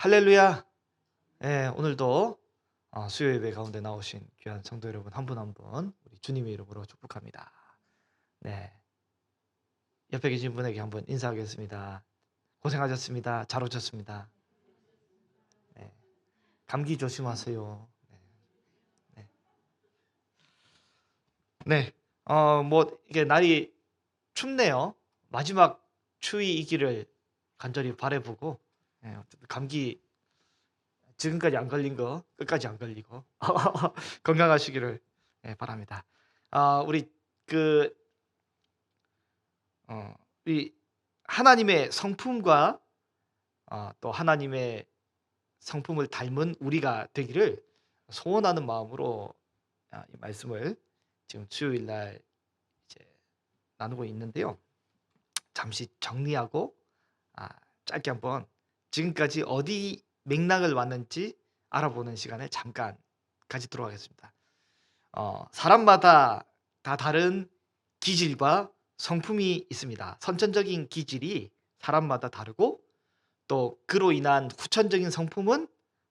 할렐루야. 예, 오늘도 수요 예배 가운데 나오신 귀한 성도 여러분 한 분 한 분 우리 주님의 이름으로 축복합니다. 네, 옆에 계신 분에게 한번 인사하겠습니다. 고생하셨습니다. 잘 오셨습니다. 네, 감기 조심하세요. 네, 네. 뭐 이게 날이 춥네요. 마지막 추위이기를 간절히 바라보고, 어쨌든 감기 지금까지 안 걸린 거 끝까지 안 걸리고 건강하시기를 바랍니다. 우리 그 어, 우리 하나님의 성품과 또 하나님의 성품을 닮은 우리가 되기를 소원하는 마음으로 이 말씀을 지금 수요일 날 이제 나누고 있는데요. 잠시 정리하고 짧게 한번 지금까지 어디 맥락을 왔는지 알아보는 시간을 잠깐 가지도록 하겠습니다. 사람마다 다 다른 기질과 성품이 있습니다. 선천적인 기질이 사람마다 다르고 또 그로 인한 후천적인 성품은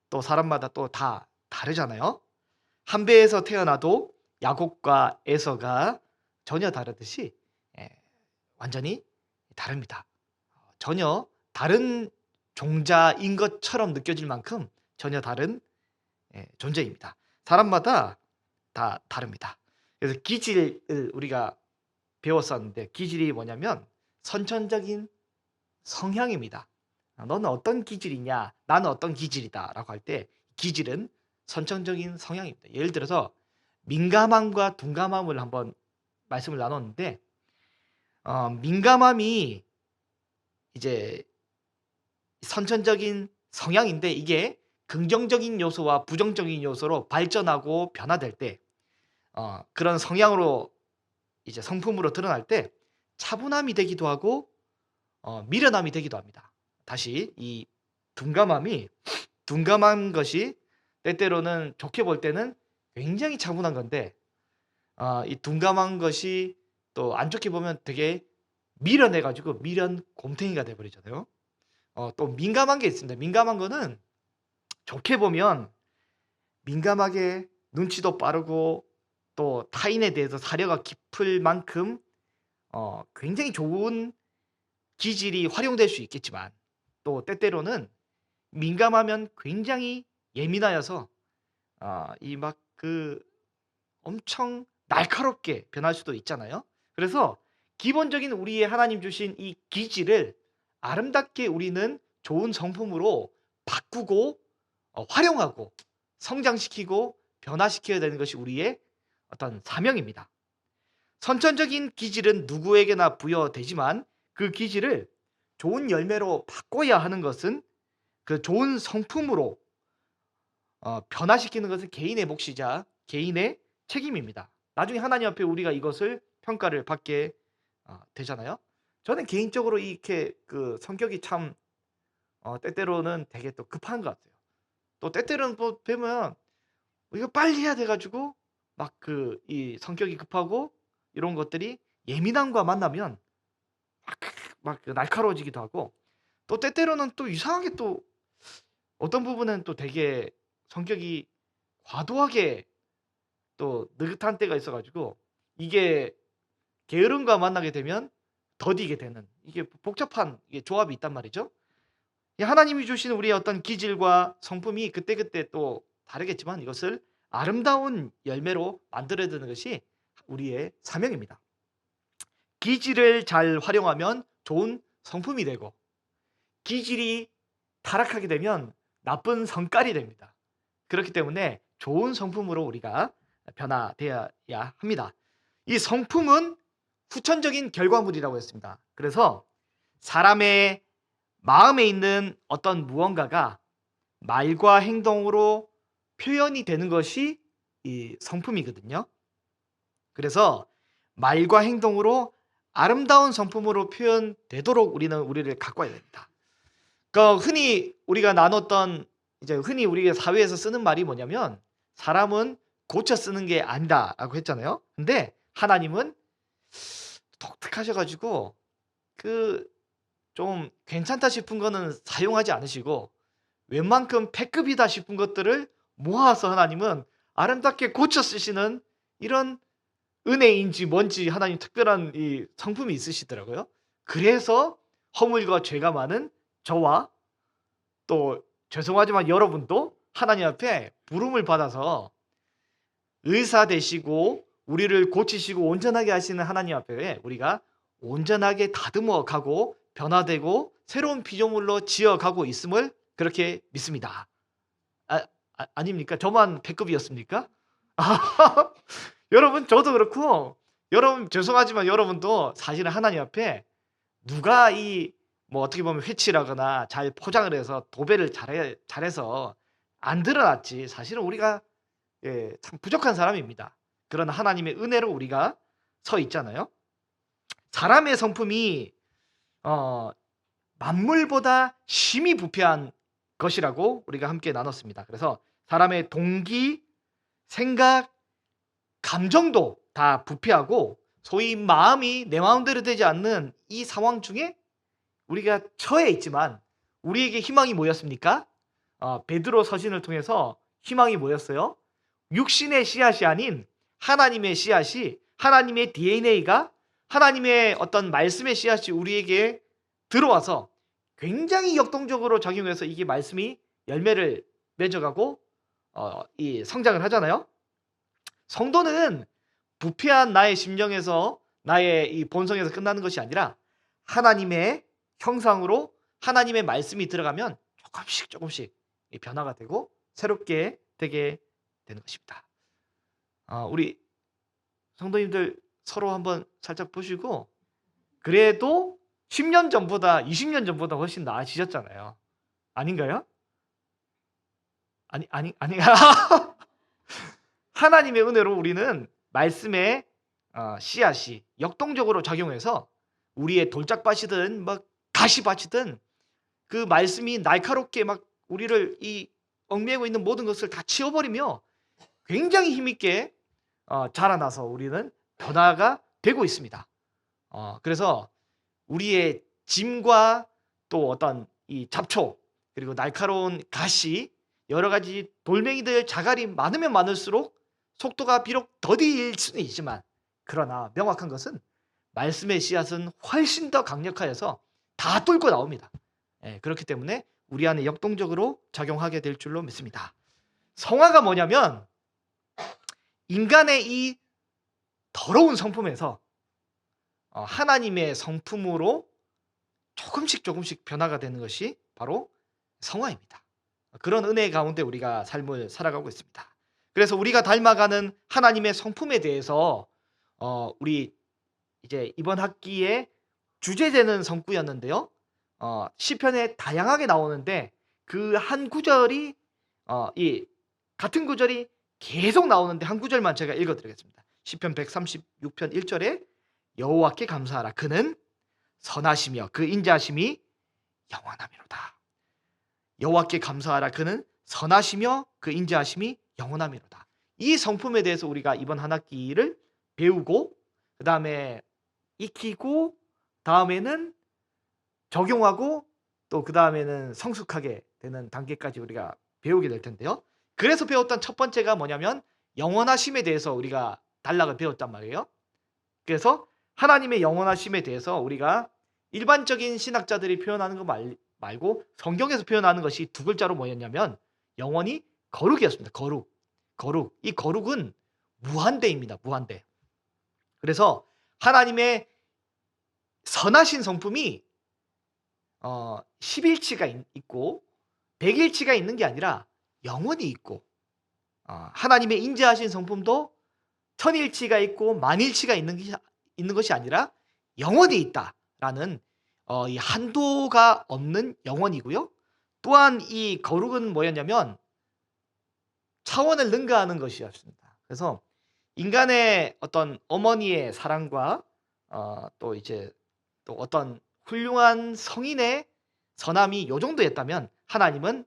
또 사람마다 또 다 다르잖아요. 한 배에서 태어나도 야곱과 에서가 전혀 다르듯이 예, 완전히 다릅니다. 전혀 다른 종자인 것처럼 느껴질 만큼 전혀 다른 존재입니다. 사람마다 다 다릅니다. 그래서 기질을 우리가 배웠었는데 기질이 뭐냐면 선천적인 성향입니다. 너는 어떤 기질이냐? 나는 어떤 기질이다라고 할 때 기질은 선천적인 성향입니다. 예를 들어서 민감함과 둔감함을 한번 말씀을 나눴는데 민감함이 이제 선천적인 성향인데 이게 긍정적인 요소와 부정적인 요소로 발전하고 변화될 때 그런 성향으로 이제 성품으로 드러날 때 차분함이 되기도 하고 미련함이 되기도 합니다. 다시 이 둔감한 것이 때때로는 좋게 볼 때는 굉장히 차분한 건데 이 둔감한 것이 또 안 좋게 보면 되게 미련해 가지고 미련 곰탱이가 돼 버리잖아요. 또 민감한 게 있습니다. 민감한 거는 좋게 보면 민감하게 눈치도 빠르고 또 타인에 대해서 사려가 깊을 만큼 굉장히 좋은 기질이 활용될 수 있겠지만 또 때때로는 민감하면 굉장히 예민하여서 이 막 그 엄청 날카롭게 변할 수도 있잖아요. 그래서 기본적인 우리의 하나님 주신 이 기질을 아름답게 우리는 좋은 성품으로 바꾸고 활용하고 성장시키고 변화시켜야 되는 것이 우리의 어떤 사명입니다. 선천적인 기질은 누구에게나 부여되지만 그 기질을 좋은 열매로 바꿔야 하는 것은 그 좋은 성품으로 변화시키는 것은 개인의 몫이자 개인의 책임입니다. 나중에 하나님 앞에 우리가 이것을 평가를 받게 되잖아요. 저는 개인적으로 이렇게 그 성격이 참 때때로는 되게 또 급한 것 같아요. 또 때때로는 또 보면 이거 빨리 해야 돼 가지고 막 그 이 성격이 급하고 이런 것들이 예민함과 만나면 막 날카로워지기도 하고 또 때때로는 또 이상하게 또 어떤 부분은 또 되게 성격이 과도하게 또 느긋한 때가 있어 가지고 이게 게으름과 만나게 되면 더디게 되는 이게 복잡한 이게 조합이 있단 말이죠. 이 하나님이 주신 우리의 어떤 기질과 성품이 그때그때 또 다르겠지만 이것을 아름다운 열매로 만들어야 되는 것이 우리의 사명입니다. 기질을 잘 활용하면 좋은 성품이 되고 기질이 타락하게 되면 나쁜 성깔이 됩니다. 그렇기 때문에 좋은 성품으로 우리가 변화되어야 합니다. 이 성품은 후천적인 결과물이라고 했습니다. 그래서 사람의 마음에 있는 어떤 무언가가 말과 행동으로 표현이 되는 것이 이 성품이거든요. 그래서 말과 행동으로 아름다운 성품으로 표현되도록 우리는 우리를 가꿔야 됩니다. 그러니까 흔히 우리가 나눴던 이제 흔히 우리가 사회에서 쓰는 말이 뭐냐면 "사람은 고쳐 쓰는 게 아니다."라고 했잖아요. 근데 하나님은 독특하셔 가지고 그 좀 괜찮다 싶은 거는 사용하지 않으시고 웬만큼 패급이다 싶은 것들을 모아서 하나님은 아름답게 고쳐 쓰시는 이런 은혜인지 뭔지 하나님 특별한 이 성품이 있으시더라고요. 그래서 허물과 죄가 많은 저와 또 죄송하지만 여러분도 하나님 앞에 부름을 받아서 의사 되시고 우리를 고치시고 온전하게 하시는 하나님 앞에 우리가 온전하게 다듬어 가고 변화되고 새로운 피조물로 지어 가고 있음을 그렇게 믿습니다. 아닙니까? 저만 패급이었습니까? 여러분 저도 그렇고 여러분 죄송하지만 여러분도 사실은 하나님 앞에 누가 이 뭐 어떻게 보면 회치라거나 잘 포장을 해서 도배를 잘해서 안 드러났지 사실은 우리가 참 부족한 사람입니다. 그러나 하나님의 은혜로 우리가 서 있잖아요. 사람의 성품이 어 만물보다 심히 부패한 것이라고 우리가 함께 나눴습니다. 그래서 사람의 동기, 생각, 감정도 다 부패하고 소위 마음이 내 마음대로 되지 않는 이 상황 중에 우리가 처해 있지만 우리에게 희망이 뭐였습니까? 베드로 서신을 통해서 희망이 뭐였어요? 육신의 씨앗이 아닌 하나님의 씨앗이 하나님의 DNA가 하나님의 어떤 말씀의 씨앗이 우리에게 들어와서 굉장히 역동적으로 작용해서 이게 말씀이 열매를 맺어가고 이 성장을 하잖아요. 성도는 부패한 나의 심령에서 나의 이 본성에서 끝나는 것이 아니라 하나님의 형상으로 하나님의 말씀이 들어가면 조금씩 변화가 되고 새롭게 되게 되는 것입니다. 우리 성도님들 서로 한번 살짝 보시고 그래도 10년 전보다 20년 전보다 훨씬 나아지셨잖아요. 아닌가요? 아니 하나님의 은혜로 우리는 말씀의 씨앗이 역동적으로 작용해서 우리의 돌짝밭이든 막 가시밭이든 그 말씀이 날카롭게 막 우리를 이 얽매고 있는 모든 것을 다 치워버리며 굉장히 힘있게 자라나서 우리는 변화가 되고 있습니다. 그래서 우리의 짐과 또 어떤 이 잡초 그리고 날카로운 가시 여러 가지 돌멩이들 자갈이 많으면 많을수록 속도가 비록 더딜 수는 있지만 그러나 명확한 것은 말씀의 씨앗은 훨씬 더 강력하여서 다 뚫고 나옵니다. 그렇기 때문에 우리 안에 역동적으로 작용하게 될 줄로 믿습니다. 성화가 뭐냐면 인간의 이 더러운 성품에서 하나님의 성품으로 조금씩 변화가 되는 것이 바로 성화입니다. 그런 은혜 가운데 우리가 삶을 살아가고 있습니다. 그래서 우리가 닮아가는 하나님의 성품에 대해서 우리 이제 이번 학기에 주제되는 성구였는데요. 시편에 다양하게 나오는데 그 한 구절이 이 같은 구절이 계속 나오는데 한 구절만 제가 읽어드리겠습니다. 시편 136편 1절에 여호와께 감사하라. 그는 선하시며 그 인자하심이 영원하미로다. 여호와께 감사하라. 그는 선하시며 그 인자하심이 영원하미로다. 이 성품에 대해서 우리가 이번 한 학기를 배우고 그 다음에 익히고 다음에는 적용하고 또 그 다음에는 성숙하게 되는 단계까지 우리가 배우게 될 텐데요. 그래서 배웠던 첫 번째가 뭐냐면 영원하심에 대해서 우리가 단락을 배웠단 말이에요. 그래서 하나님의 영원하심에 대해서 우리가 일반적인 신학자들이 표현하는 거 말고 성경에서 표현하는 것이 두 글자로 뭐였냐면 영원히 거룩이었습니다. 거룩. 이 거룩은 무한대입니다. 무한대. 그래서 하나님의 선하신 성품이 10일치가 있고 100일치가 있는 게 아니라 영원히 있고 하나님의 인자하신 성품도 1000일치가 있고 만일치가 있는 것이 아니라 영원히 있다라는 이 한도가 없는 영원이고요. 또한 이 거룩은 뭐였냐면 차원을 능가하는 것이었습니다. 그래서 인간의 어떤 어머니의 사랑과 또 이제 또 어떤 훌륭한 성인의 선함이 요 정도였다면 하나님은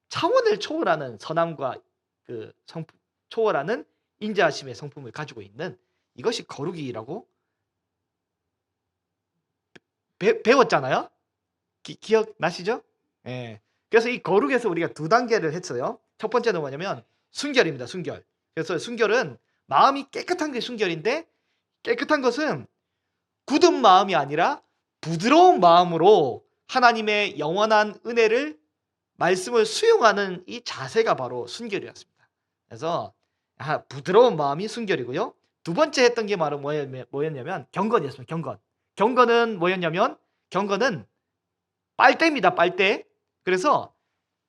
차원을 초월하는 선함과 그 성품, 초월하는 인자하심의 성품을 가지고 있는 이것이 거룩이라고 배웠잖아요. 기억나시죠? 예. 그래서 이 거룩에서 우리가 두 단계를 했어요. 첫 번째는 뭐냐면 순결입니다. 순결. 그래서 순결은 마음이 깨끗한 게 순결인데, 깨끗한 것은 굳은 마음이 아니라 부드러운 마음으로 하나님의 영원한 은혜를, 말씀을 수용하는 이 자세가 바로 순결이었습니다. 그래서 부드러운 마음이 순결이고요. 두 번째 했던 게 바로 뭐였냐면 경건이었습니다. 경건. 경건은 뭐였냐면, 경건은 빨대입니다. 빨대. 그래서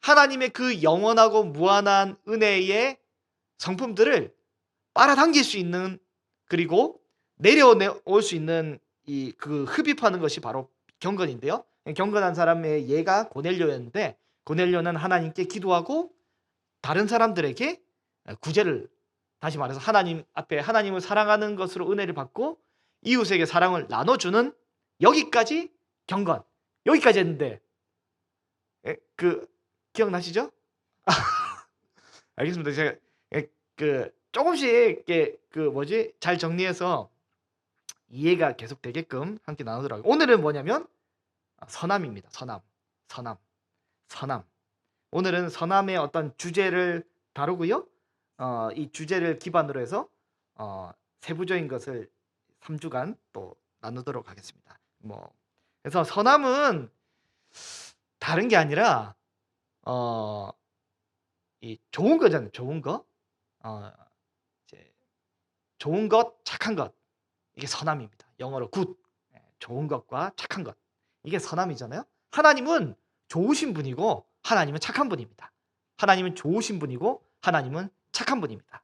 하나님의 그 영원하고 무한한 은혜의 성품들을 빨아당길 수 있는, 그리고 내려올 수 있는 이 그 흡입하는 것이 바로 경건인데요. 경건한 사람의 예가 고넬료였는데, 고넬료는 하나님께 기도하고 다른 사람들에게 구제를, 다시 말해서 하나님 앞에 하나님을 사랑하는 것으로 은혜를 받고 이웃에게 사랑을 나눠주는, 여기까지 경건, 여기까지 했는데 그 기억나시죠? 알겠습니다. 제가 그 조금씩 잘 정리해서 이해가 계속 되게끔 함께 나누더라고요. 오늘은 뭐냐면 선함입니다. 선함, 선함, 선함. 오늘은 선함의 어떤 주제를 다루고요. 이 주제를 기반으로 해서 세부적인 것을 3주간 또 나누도록 하겠습니다. 그래서 선함은 다른 게 아니라 이 좋은 거잖아요. 좋은 거. 이제 좋은 것, 착한 것. 이게 선함입니다. 영어로 good. 좋은 것과 착한 것. 이게 선함이잖아요. 하나님은 좋으신 분이고 하나님은 착한 분입니다. 하나님은 좋으신 분이고 하나님은 착한 분입니다.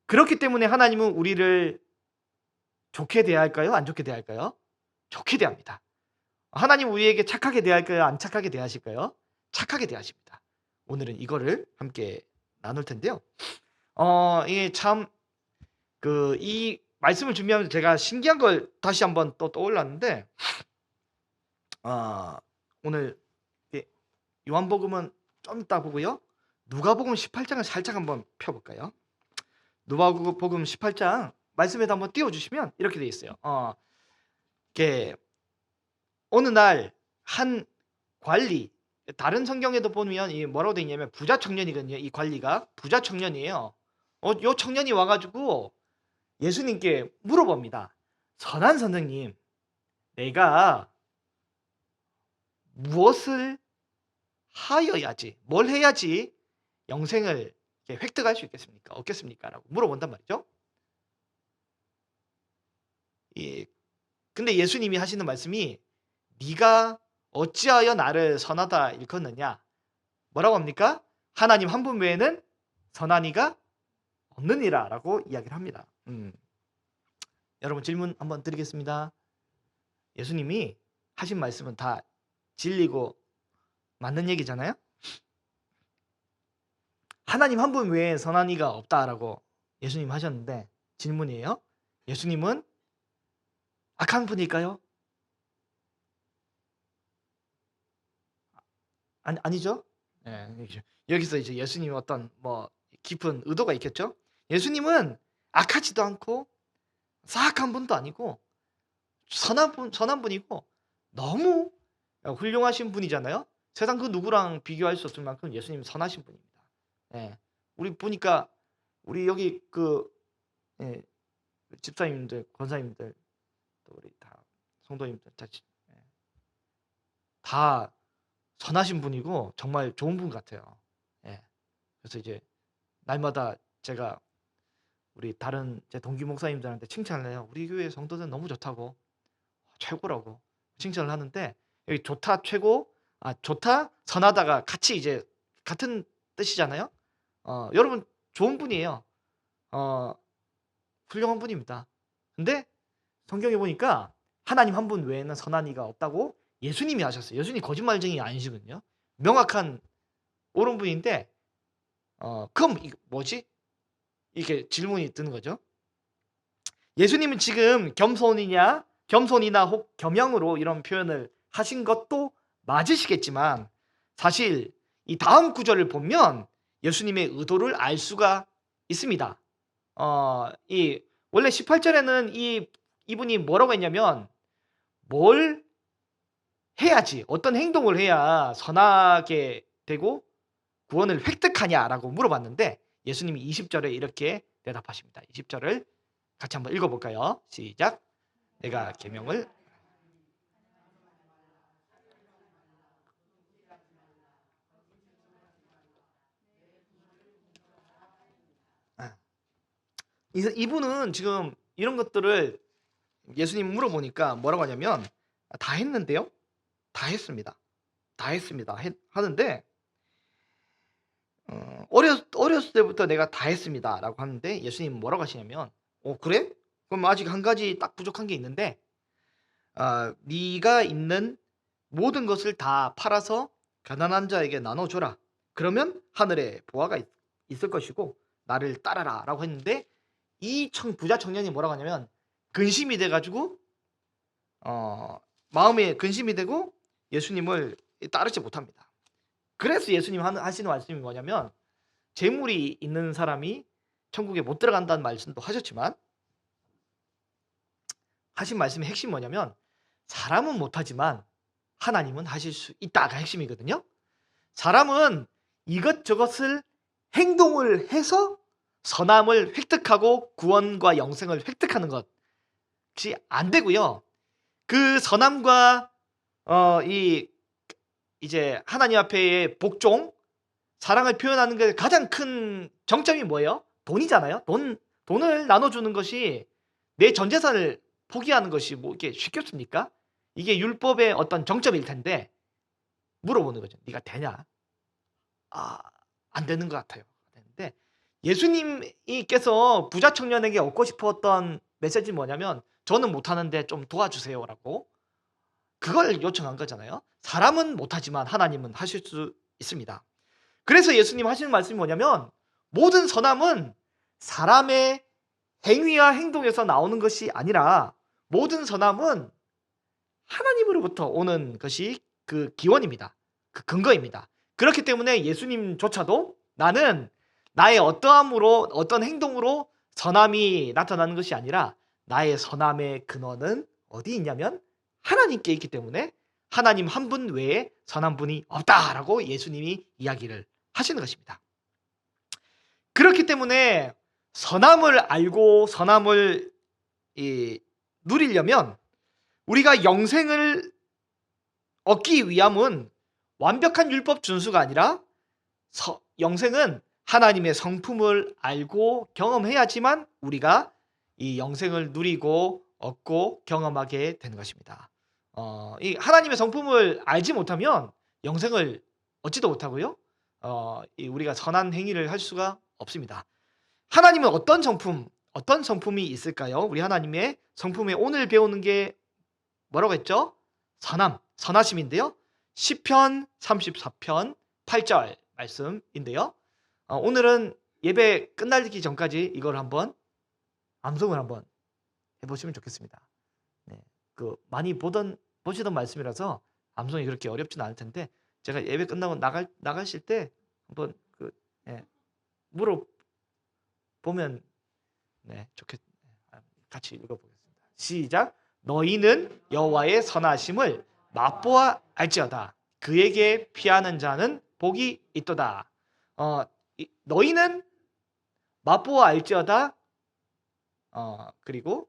그렇기 때문에 하나님은 우리를 좋게 대할까요? 안 좋게 대할까요? 좋게 대합니다. 하나님 우리에게 착하게 대할까요? 안 착하게 대하실까요? 착하게 대하십니다. 오늘은 이거를 함께 나눌 텐데요. 이게 참 이 말씀을 준비하면서 제가 신기한 걸 다시 한번 또 떠올랐는데, 오늘 요한복음은 좀 이따 보고요. 누가복음 18장을 살짝 한번 펴볼까요? 누가복음 18장 말씀에도 한번 띄워주시면 이렇게 돼 있어요. 이게 어느 날 한 관리, 다른 성경에도 보면 이 뭐라고 돼 있냐면 부자 청년이거든요. 이 관리가 부자 청년이에요. 요 청년이 와가지고 예수님께 물어봅니다. 선한 선생님, 내가 무엇을 하여야지, 뭘 해야지 영생을 획득할 수 있겠습니까? 없겠습니까? 라고 물어본단 말이죠. 근데 예수님이 하시는 말씀이, 네가 어찌하여 나를 선하다 일컫느냐? 뭐라고 합니까? 하나님 한 분 외에는 선한 이가 없느니라 라고 이야기를 합니다. 여러분 질문 한번 드리겠습니다. 예수님이 하신 말씀은 다 진리고 맞는 얘기잖아요. 하나님 한 분 외에 선한 이가 없다라고 예수님 하셨는데, 질문이에요. 예수님은 악한 분일까요? 아니죠. 여기서 이제 예수님이 어떤 깊은 의도가 있겠죠. 예수님은 악하지도 않고 사악한 분도 아니고 선한 분이고 너무 훌륭하신 분이잖아요. 세상 그 누구랑 비교할 수 없을 만큼 예수님은 선하신 분입니다. 우리 보니까 우리 여기 집사님들, 권사님들, 또 우리 다 성도님들 다 선하신 분이고 정말 좋은 분 같아요. 그래서 이제 날마다 제가 우리 다른 제 동기 목사님들한테 칭찬을 해요. 우리 교회 성도들 너무 좋다고, 최고라고 칭찬을 하는데, 여기 좋다, 최고, 좋다, 선하다가 같이 이제 같은 뜻이잖아요. 여러분 좋은 분이에요. 훌륭한 분입니다. 근데 성경에 보니까 하나님 한 분 외에는 선한 이가 없다고 예수님이 하셨어요. 예수님이 거짓말쟁이 아니시거든요. 명확한 옳은 분인데, 그럼 뭐지? 이렇게 질문이 드는 거죠. 예수님은 지금 겸손이나 혹 겸양으로 이런 표현을 하신 것도 맞으시겠지만, 사실 이 다음 구절을 보면 예수님의 의도를 알 수가 있습니다. 원래 18절에는 이분이 뭐라고 했냐면, 뭘 해야지, 어떤 행동을 해야 선하게 되고 구원을 획득하냐라고 물어봤는데 예수님이 20절에 이렇게 대답하십니다. 20절을 같이 한번 읽어볼까요? 시작. 내가 계명을 아, 이분은 지금 이런 것들을 예수님 물어보니까 뭐라고 하냐면 다 했는데요. 다 했습니다. 다 했습니다. 하는데 어렸을 때부터 내가 다 했습니다 라고 하는데 예수님 뭐라고 하시냐면 그래? 그럼 아직 한 가지 딱 부족한 게 있는데 네가 있는 모든 것을 다 팔아서 가난한 자에게 나눠줘라. 그러면 하늘에 보화가 있을 것이고 나를 따라라 라고 했는데 이 부자 청년이 뭐라고 하냐면 근심이 돼가지고 마음에 근심이 되고 예수님을 따르지 못합니다. 그래서 예수님 하시는 말씀이 뭐냐면 재물이 있는 사람이 천국에 못 들어간다는 말씀도 하셨지만 하신 말씀의 핵심이 뭐냐면 사람은 못하지만 하나님은 하실 수 있다가 핵심이거든요. 사람은 이것저것을 행동을 해서 선함을 획득하고 구원과 영생을 획득하는 것이 안 되고요. 그 선함과 이제 하나님 앞에의 복종, 사랑을 표현하는 게 가장 큰 정점이 뭐예요? 돈이잖아요. 돈을 나눠주는 것이 내 전 재산을 포기하는 것이 뭐 이게 쉽겠습니까? 이게 율법의 어떤 정점일 텐데 물어보는 거죠. 네가 되냐? 안 되는 것 같아요. 근데 예수님께서 부자 청년에게 얻고 싶었던 메시지는 뭐냐면 저는 못하는데 좀 도와주세요라고 그걸 요청한 거잖아요. 사람은 못하지만 하나님은 하실 수 있습니다. 그래서 예수님 하시는 말씀이 뭐냐면 모든 선함은 사람의 행위와 행동에서 나오는 것이 아니라 모든 선함은 하나님으로부터 오는 것이 그 기원입니다. 그 근거입니다. 그렇기 때문에 예수님조차도 나는 나의 어떠함으로 어떤 행동으로 선함이 나타나는 것이 아니라 나의 선함의 근원은 어디 있냐면 하나님께 있기 때문에 하나님 한 분 외에 선한 분이 없다라고 예수님이 이야기를 하시는 것입니다. 그렇기 때문에 선함을 알고 선함을 누리려면 우리가 영생을 얻기 위함은 완벽한 율법 준수가 아니라 영생은 하나님의 성품을 알고 경험해야지만 우리가 이 영생을 누리고 얻고 경험하게 되는 것입니다. 이 하나님의 성품을 알지 못하면 영생을 얻지도 못하고요. 우리가 선한 행위를 할 수가 없습니다. 하나님은 어떤 성품이 있을까요? 우리 하나님의 성품에 오늘 배우는 게 뭐라고 했죠? 선하심인데요. 시편 34편 8절 말씀인데요. 오늘은 예배 끝나기 전까지 이걸 한번 암송을 한번 해보시면 좋겠습니다. 네, 많이 보시던 말씀이라서 암송이 그렇게 어렵지는 않을 텐데 제가 예배 끝나고 나가실 때 한번 물어보면 같이 읽어보겠습니다. 시작. 너희는 여호와의 선하심을 맛보아 알지어다. 그에게 피하는 자는 복이 있도다. 너희는 맛보아 알지어다. 그리고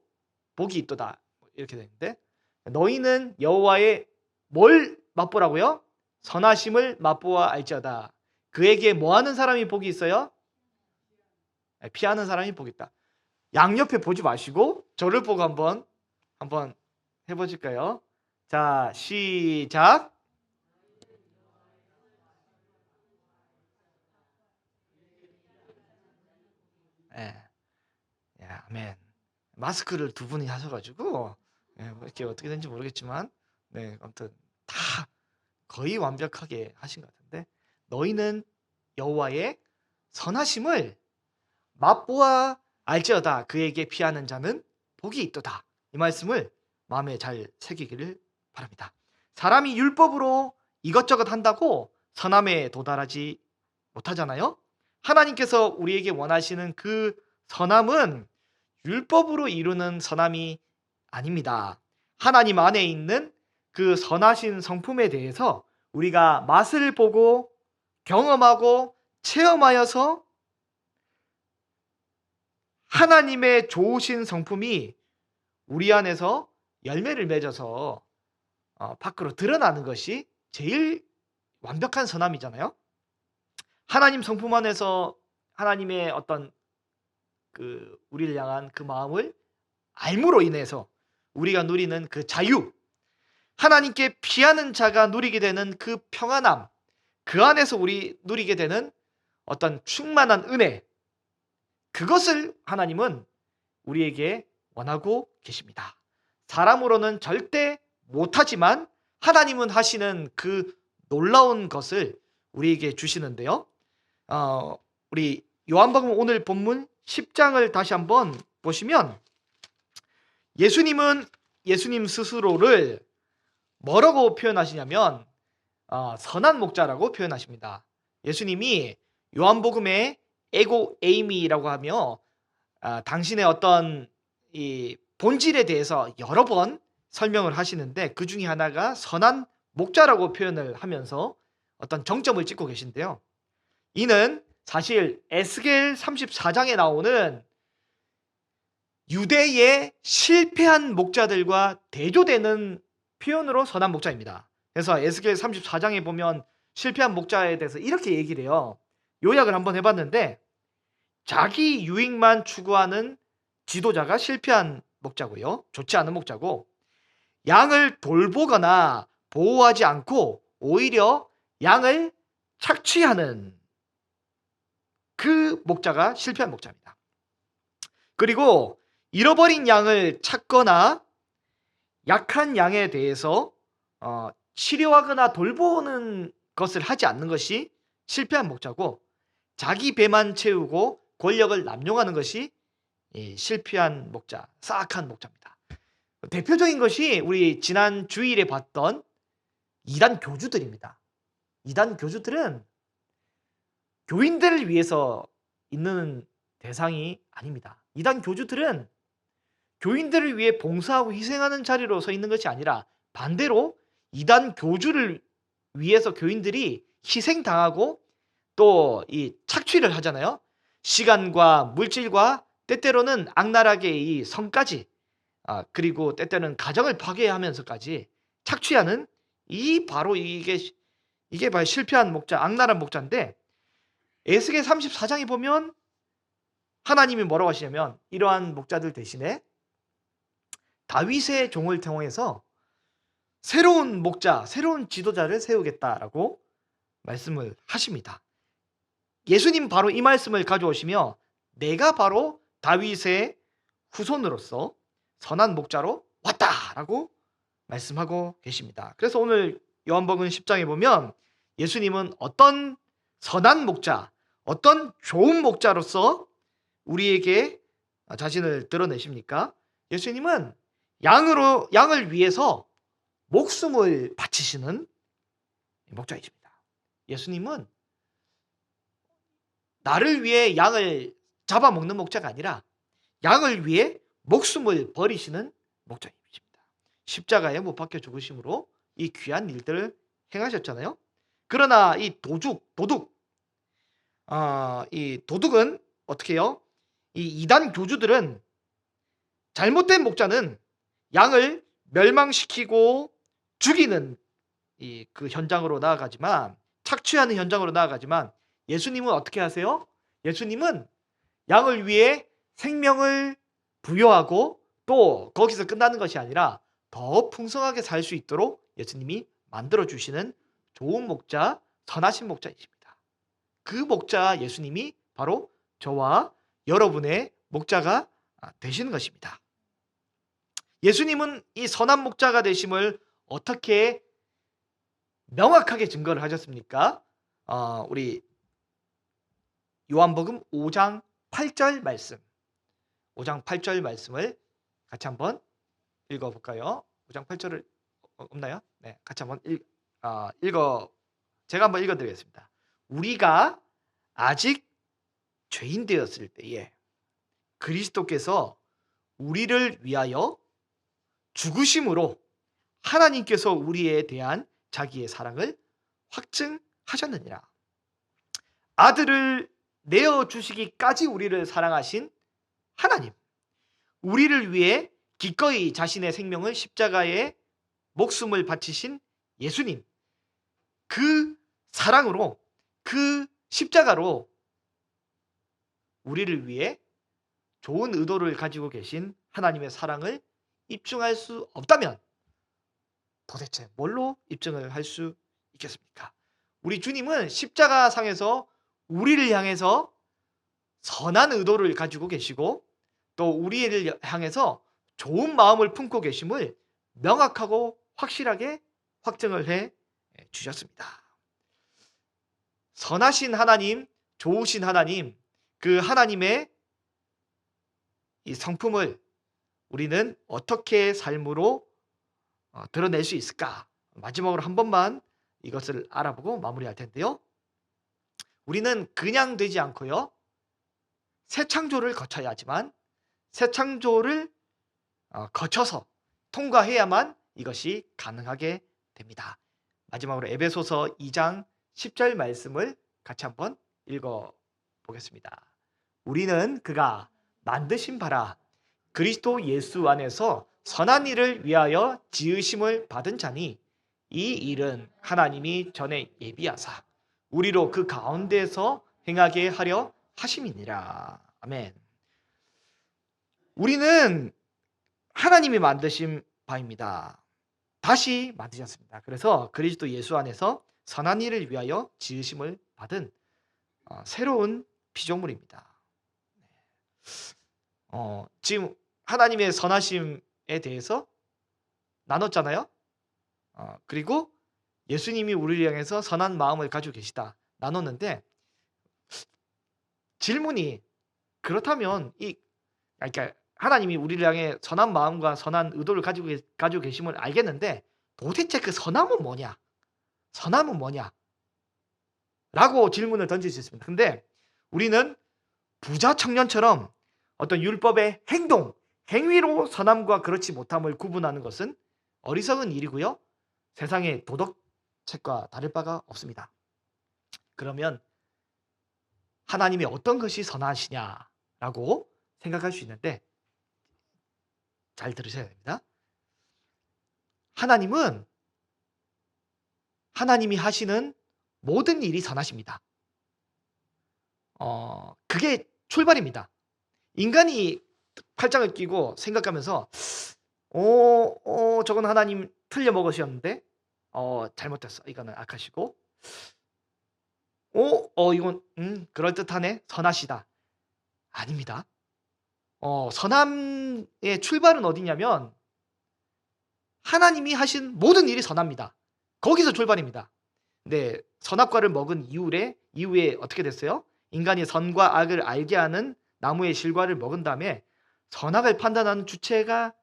복이 있도다. 이렇게 되는데 너희는 여호와의 뭘 맛보라고요? 선하심을 맛보아 알지어다. 그에게 뭐하는 사람이 복이 있어요? 피하는 사람이 복이 있다. 양옆에 보지 마시고 저를 보고 한번 해보실까요? 자, 시작. 아멘. 마스크를 두 분이 하셔가지고 이렇게 어떻게 된지 모르겠지만 아무튼 다 거의 완벽하게 하신 것 같은데 너희는 여호와의 선하심을 맛보아 알지어다. 그에게 피하는 자는 복이 있도다. 이 말씀을 마음에 잘 새기기를 바랍니다. 사람이 율법으로 이것저것 한다고 선함에 도달하지 못하잖아요. 하나님께서 우리에게 원하시는 그 선함은 율법으로 이루는 선함이 아닙니다. 하나님 안에 있는 그 선하신 성품에 대해서 우리가 맛을 보고 경험하고 체험하여서 하나님의 좋으신 성품이 우리 안에서 열매를 맺어서 밖으로 드러나는 것이 제일 완벽한 선함이잖아요. 하나님 성품 안에서 하나님의 어떤 우리를 향한 그 마음을 알므로 인해서 우리가 누리는 그 자유, 하나님께 피하는 자가 누리게 되는 그 평안함, 그 안에서 우리 누리게 되는 어떤 충만한 은혜, 그것을 하나님은 우리에게 원하고 계십니다. 사람으로는 절대 못하지만 하나님은 하시는 그 놀라운 것을 우리에게 주시는데요. 우리 요한복음 오늘 본문 10장을 다시 한번 보시면 예수님 스스로를 뭐라고 표현하시냐면 선한 목자라고 표현하십니다. 예수님이 요한복음에 에고 에이미라고 하며 당신의 어떤 이 본질에 대해서 여러 번 설명을 하시는데 그 중에 하나가 선한 목자라고 표현을 하면서 어떤 정점을 찍고 계신데요. 이는 사실 에스겔 34장에 나오는 유대의 실패한 목자들과 대조되는 표현으로 선한 목자입니다. 그래서 에스겔 34장에 보면 실패한 목자에 대해서 이렇게 얘기를 해요. 요약을 한번 해봤는데 자기 유익만 추구하는 지도자가 실패한 목자고요. 좋지 않은 목자고, 양을 돌보거나 보호하지 않고 오히려 양을 착취하는 그 목자가 실패한 목자입니다. 그리고 잃어버린 양을 찾거나 약한 양에 대해서 치료하거나 돌보는 것을 하지 않는 것이 실패한 목자고, 자기 배만 채우고 권력을 남용하는 것이 실패한 목자, 사악한 목자입니다. 대표적인 것이 우리 지난 주일에 봤던 이단 교주들입니다. 이단 교주들은 교인들을 위해서 있는 대상이 아닙니다. 이단 교주들은 교인들을 위해 봉사하고 희생하는 자리로 서 있는 것이 아니라 반대로 이단 교주를 위해서 교인들이 희생당하고 또 이 착취를 하잖아요. 시간과 물질과 때때로는 악랄하게 이 성까지 그리고 때때로는 가정을 파괴하면서까지 착취하는 바로 이게 바로 실패한 목자, 악랄한 목자인데, 에스겔 34장에 보면 하나님이 뭐라고 하시냐면 이러한 목자들 대신에 다윗의 종을 통해서 새로운 목자, 새로운 지도자를 세우겠다라고 말씀을 하십니다. 예수님 바로 이 말씀을 가져오시며 내가 바로 다윗의 후손으로서 선한 목자로 왔다라고 말씀하고 계십니다. 그래서 오늘 요한복음 10장에 보면 예수님은 어떤 선한 목자, 어떤 좋은 목자로서 우리에게 자신을 드러내십니까? 예수님은 양을 위해서 목숨을 바치시는 목자이십니다. 예수님은 나를 위해 양을 잡아먹는 목자가 아니라 양을 위해 목숨을 버리시는 목자이십니다. 십자가에 못 박혀 죽으심으로 이 귀한 일들을 행하셨잖아요. 그러나 이 도둑은 어떻게 해요? 이 이단 교주들은 잘못된 목자는 양을 멸망시키고 죽이는 그 현장으로 나아가지만, 착취하는 현장으로 나아가지만, 예수님은 어떻게 하세요? 예수님은 양을 위해 생명을 부여하고 또 거기서 끝나는 것이 아니라 더 풍성하게 살 수 있도록 예수님이 만들어주시는 좋은 목자, 선하신 목자이십니다. 그 목자 예수님이 바로 저와 여러분의 목자가 되시는 것입니다. 예수님은 이 선한 목자가 되심을 어떻게 명확하게 증거를 하셨습니까? 우리 요한복음 5장 8절 말씀, 5장 8절 말씀을 같이 한번 읽어볼까요? 5장 8절을 없나요? 네, 같이 한번 제가 한번 읽어드리겠습니다. 우리가 아직 죄인 되었을 때에 그리스도께서 우리를 위하여 죽으심으로 하나님께서 우리에 대한 자기의 사랑을 확증하셨느니라. 아들을 내어주시기까지 우리를 사랑하신 하나님, 우리를 위해 기꺼이 자신의 생명을 십자가에 목숨을 바치신 예수님, 그 사랑으로, 그 십자가로 우리를 위해 좋은 의도를 가지고 계신 하나님의 사랑을 입증할 수 없다면 도대체 뭘로 입증을 할 수 있겠습니까? 우리 주님은 십자가상에서 우리를 향해서 선한 의도를 가지고 계시고 또 우리를 향해서 좋은 마음을 품고 계심을 명확하고 확실하게 확증을 해 주셨습니다. 선하신 하나님, 좋으신 하나님, 그 하나님의 이 성품을 우리는 어떻게 삶으로 드러낼 수 있을까? 마지막으로 한 번만 이것을 알아보고 마무리할 텐데요. 우리는 그냥 되지 않고요. 새 창조를 거쳐야 하지만 새 창조를 거쳐서 통과해야만 이것이 가능하게 됩니다. 마지막으로 에베소서 2장 10절 말씀을 같이 한번 읽어 보겠습니다. 우리는 그가 만드신 바라 그리스도 예수 안에서 선한 일을 위하여 지으심을 받은 자니 이 일은 하나님이 전에 예비하사 우리로 그 가운데서 행하게 하려 하심이니라. 아멘. 우리는 하나님이 만드신 바입니다. 다시 만드셨습니다. 그래서 그리스도 예수 안에서 선한 일을 위하여 지으심을 받은 새로운 피조물입니다. 지금 하나님의 선하심에 대해서 나눴잖아요. 그리고 예수님이 우리를 향해서 선한 마음을 가지고 계시다 나눴는데 질문이 그렇다면 그러니까 하나님이 우리를 향해 선한 마음과 선한 의도를 가지고 계심을 알겠는데 도대체 그 선함은 뭐냐? 선함은 뭐냐? 라고 질문을 던질 수 있습니다. 근데 우리는 부자 청년처럼 어떤 율법의 행위로 선함과 그렇지 못함을 구분하는 것은 어리석은 일이고요. 세상의 도덕책과 다를 바가 없습니다. 그러면 하나님이 어떤 것이 선하시냐라고 생각할 수 있는데 잘 들으셔야 됩니다. 하나님이 하시는 모든 일이 선하십니다. 그게 출발입니다. 인간이 팔짱을 끼고 생각하면서 저건 하나님 틀려 먹으셨는데 잘못됐어. 이거는 악하시고 이건 그럴듯하네. 선하시다. 아닙니다. 선함의 출발은 어디냐면 하나님이 하신 모든 일이 선합니다. 거기서 출발입니다. 근데 선악과를 먹은 이후에 어떻게 됐어요? 인간이 선과 악을 알게 하는 나무의 실과를 먹은 다음에 선악을 판단하는 주체가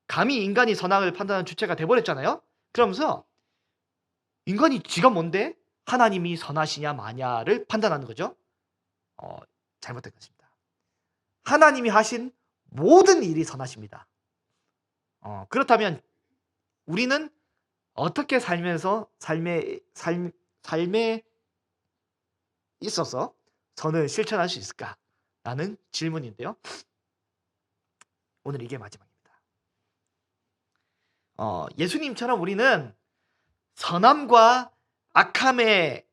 감히 인간이 선악을 판단하는 주체가 돼버렸잖아요. 그러면서 인간이 지가 뭔데 하나님이 선하시냐 마냐를 판단하는 거죠. 잘못된 것입니다. 하나님이 하신 모든 일이 선하십니다. 그렇다면 우리는 어떻게 살면서 삶에 있어서 선을 실천할 수 있을까라는 질문인데요. 오늘 이게 마지막입니다. 예수님처럼 우리는 선함과 악함의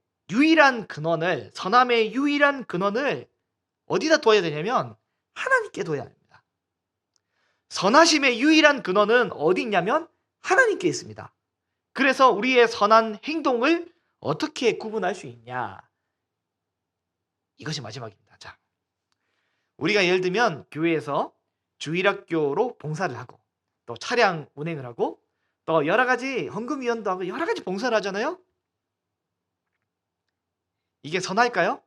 선함의 유일한 근원을 어디다 둬야 되냐면 하나님께 둬야 합니다. 선하심의 유일한 근원은 어디 있냐면 하나님께 있습니다. 그래서 우리의 선한 행동을 어떻게 구분할 수 있냐? 이것이 마지막입니다. 자, 우리가 예를 들면 교회에서 주일학교로 봉사를 하고 또 차량 운행을 하고 또 여러 가지 헌금위원도 하고 여러 가지 봉사를 하잖아요. 이게 선할까요?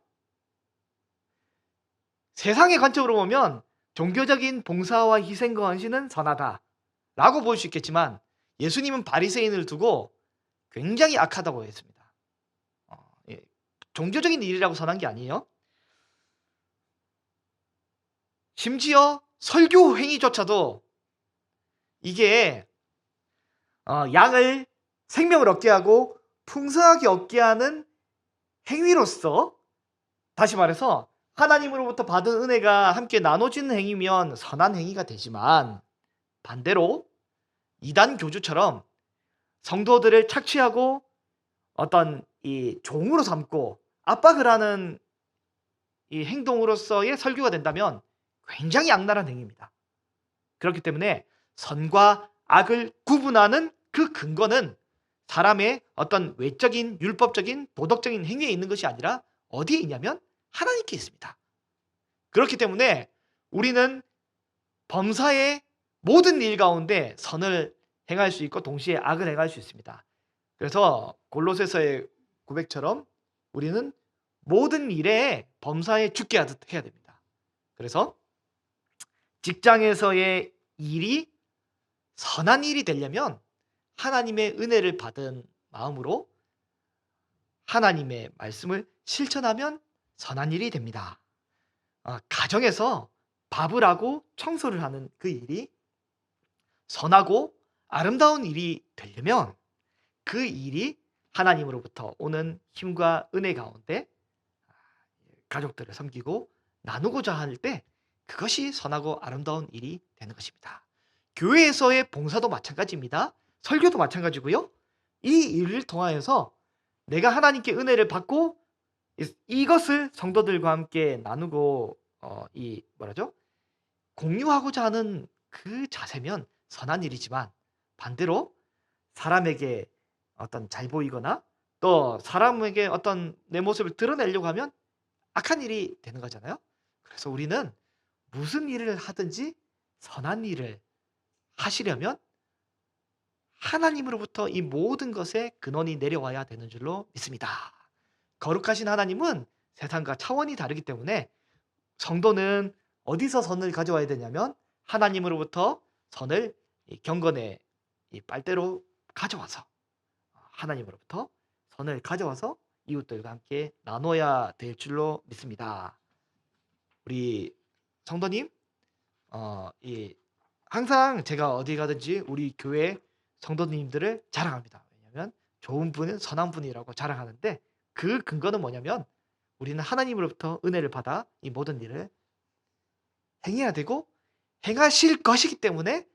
세상의 관점으로 보면 종교적인 봉사와 희생과 헌신은 선하다라고 볼 수 있겠지만 예수님은 바리새인을 두고 굉장히 악하다고 했습니다. 종교적인 일이라고 선한 게 아니에요. 심지어 설교 행위조차도 이게 생명을 얻게 하고 풍성하게 얻게 하는 행위로서 다시 말해서 하나님으로부터 받은 은혜가 함께 나눠지는 행위면 선한 행위가 되지만 반대로 이단 교주처럼 성도들을 착취하고 어떤 이 종으로 삼고 압박을 하는 이 행동으로서의 설교가 된다면 굉장히 악랄한 행위입니다. 그렇기 때문에 선과 악을 구분하는 그 근거는 사람의 어떤 외적인 율법적인 도덕적인 행위에 있는 것이 아니라 어디에 있냐면 하나님께 있습니다. 그렇기 때문에 우리는 범사의 모든 일 가운데 선을 행할 수 있고 동시에 악을 행할 수 있습니다. 그래서 골로새서의 고백처럼 우리는 모든 일에 범사에 죽게 하듯 해야 됩니다. 그래서 직장에서의 일이 선한 일이 되려면 하나님의 은혜를 받은 마음으로 하나님의 말씀을 실천하면 선한 일이 됩니다. 가정에서 밥을 하고 청소를 하는 그 일이 선하고 아름다운 일이 되려면 그 일이 하나님으로부터 오는 힘과 은혜 가운데 가족들을 섬기고 나누고자 할 때 그것이 선하고 아름다운 일이 되는 것입니다. 교회에서의 봉사도 마찬가지입니다. 설교도 마찬가지고요. 이 일을 통하여서 내가 하나님께 은혜를 받고 이것을 성도들과 함께 나누고 이 뭐라죠? 공유하고자 하는 그 자세면 선한 일이지만 반대로 사람에게 어떤 잘 보이거나 또 사람에게 어떤 내 모습을 드러내려고 하면 악한 일이 되는 거잖아요. 그래서 우리는 무슨 일을 하든지 선한 일을 하시려면 하나님으로부터 이 모든 것에 근원이 내려와야 되는 줄로 믿습니다. 거룩하신 하나님은 세상과 차원이 다르기 때문에 성도는 어디서 선을 가져와야 되냐면 하나님으로부터 선을 경건의 이 빨대로 가져와서 하나님으로부터 선을 가져와서 이웃들과 함께 나눠야 될 줄로 믿습니다. 우리 성도님, 이 항상 제가 어디 가든지 우리 교회 성도님들을 자랑합니다. 왜냐하면 좋은 분은 선한 분이라고 자랑하는데 그 근거는 뭐냐면 우리는 하나님으로부터 은혜를 받아 이 모든 일을 행해야 되고 행하실 것이기 때문에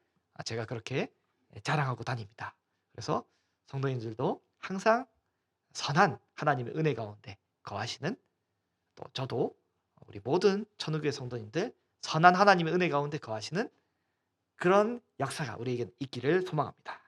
제가 그렇게 자랑하고 다닙니다. 그래서 성도님들도 항상 선한 하나님의 은혜 가운데 거하시는 또 저도 우리 모든 천우교회 성도님들 선한 하나님의 은혜 가운데 거하시는 그런 역사가 우리에게 있기를 소망합니다.